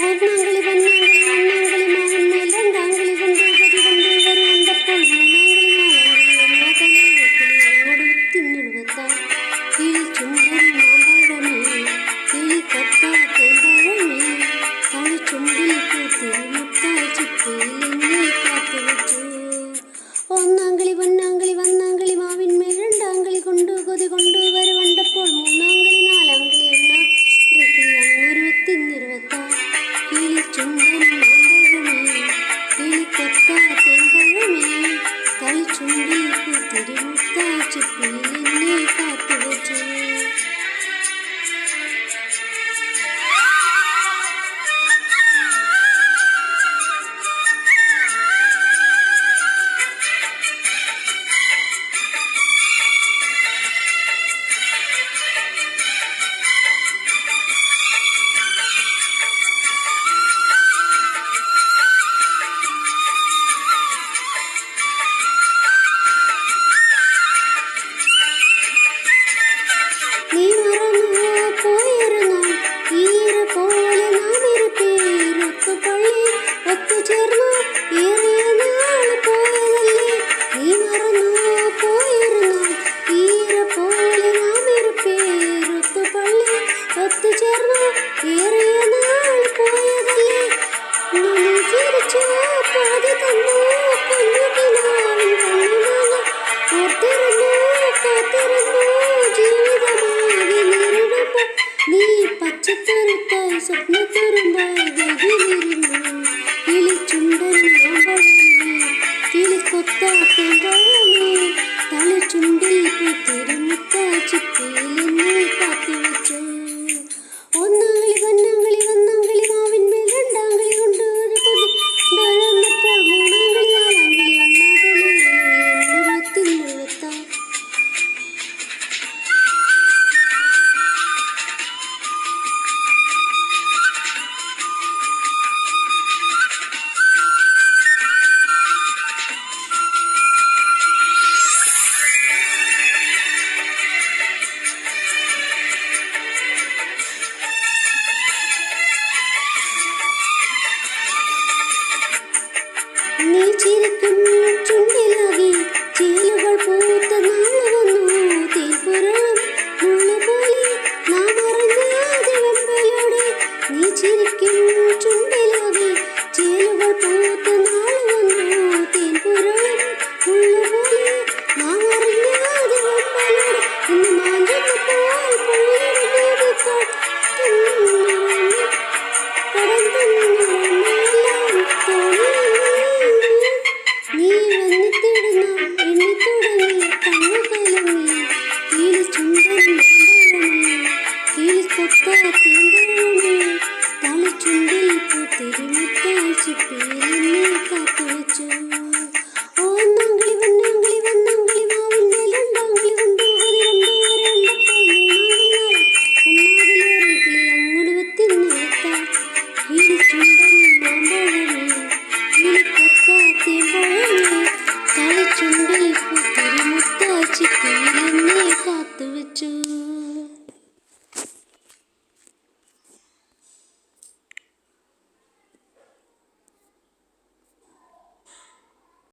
ഒന്നാങ്കളി പൊന്നാങ്കളി ഒന്നാങ്കളി മാവന്മേൽ രണ്ടാങ്കളി കൊണ്ട് ഗതി കൊണ്ട് വരുവണ്ടപ്പോൾ മൂന്നാങ്കളി നാലാങ്കളി ഒന്നാതലേ കിളി അങ്ങോട് തിന്നിടുവത്താ കിളി ചുണ്ടരി മാമ്പഴമേ കിളി കത്ത തേമ്പഴമേ കളി ചുണ്ടിൽ പൂത്തിരി മുത്താ ചിപ്പിയിലെന്നെ കാത്തു വെച്ചു. ഒന്നാങ്കളി പൊന്നാങ്കളി വന്നാങ്കളി മാവിന്മേൽ രണ്ടാങ്കളി കൊണ്ട് കൊതി കൊണ്ട് വരുവണ്ടപ്പോൾ മൂന്നാങ്കളി നാലാങ്കളി കിളി അങ്ങൊരു തിന്നിരുവത്താ കിളി ചുണ്ടൻ മാമ്പഴമേ കിളി കൊത്ത തേമ്പഴമേ കളി ചുണ്ടിൽ പൂത്തിരി മുത്താ ചിപ്പിയിലെന്നെ കാത്തു വെച്ചു. നീ മറന്നു പോയിരുന്നാൽ ഈര പോലെ നാം ഇരുപേർ ഒത്തുപള്ളി ഒത്തുചേർന്നു ഏറിയ നാൾ പോയതല്ലേ. നീ മറന്നു പോയിരുന്നാൽ ഈര പോലെ നാം ഇരുപേർ ഒത്തുപള്ളി ഒത്തുചേർന്നു ഏറിയ നാൾ പോയതല്ലേ. നീ ചിരിച്ചു പാതി തന്നു കുഞ്ഞു കിനാവിൻ കണ്ണുനാള ഓർത്തിരുന്നു കാത്തിരുന്നു ജീവിതമാകെ നേരിടുമ്പോൾ നീ പച്ചക്കറുത്തായി സ്വപ്നത്തുരുമ്പായി ഗതി